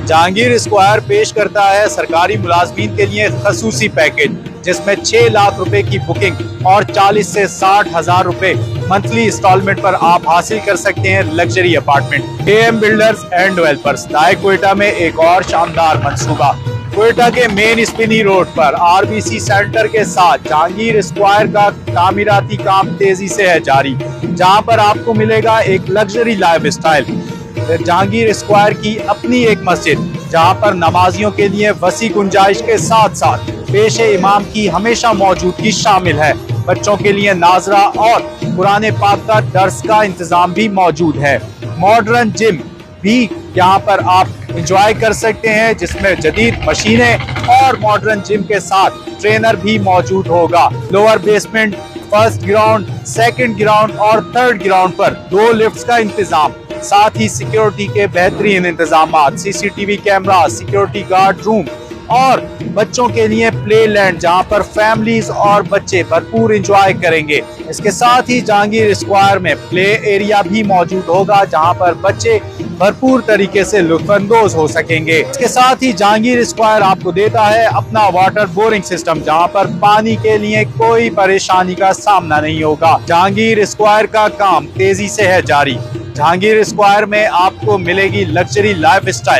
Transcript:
Jahangir square पेश करता है सरकारी मुलाजमीन के लिए खसूसी पैकेज, जिसमें 6 लाख रुपए की बुकिंग और 40 से 60 हजार रुपए मंथली इंस्टॉलमेंट पर आप हासिल कर सकते हैं luxury apartment. Am builders and developers दाए क्वेटा में एक और शानदार मंसूबा। क्वेटा के मेन स्पिनी रोड पर आरबीसी सेंटर के साथ जहांगीर स्क्वायर का तामीराती काम तेजी से है जारी, जहां पर आपको मिलेगा एक luxury life style. Jahangir square की अपनी एक मस्जिद, जहां पर नमाजियों के लिए वसी गुंजाइश के साथ साथ पेशे इमाम की हमेशा मौजूदगी शामिल है। बच्चों के लिए नाजरा और कुरान पाक का दर्स का इंतजाम भी मौजूद है। मॉडर्न जिम भी यहाँ पर आप एंजॉय कर सकते हैं, जिसमें जदीद मशीनें और मॉडर्न जिम के साथ ट्रेनर भी मौजूद होगा। Lower basement, first ground, second ground और थर्ड ग्राउंड पर 2 लिफ्ट्स का इंतजाम, साथ ही सिक्योरिटी के बेहतरीन इंतजाम, CCTV camera, security guard room और बच्चों के लिए प्ले लैंड, जहां पर फैमिलीज और बच्चे भरपूर एंजॉय करेंगे। इसके साथ ही जहांगीर स्क्वायर में प्ले एरिया भी मौजूद होगा, जहां पर बच्चे भरपूर तरीके से लुत्फानंदोज हो सकेंगे। इसके साथ ही जहांगीर स्क्वायर आपको देता है अपना वाटर बोरिंग सिस्टम, जहां पर पानी के लिए कोई परेशानी का सामना नहीं होगा। जहांगीर स्क्वायर का काम तेजी से है जारी। जहांगीर स्क्वायर में आपको मिलेगी लग्जरी लाइफ स्टाइल।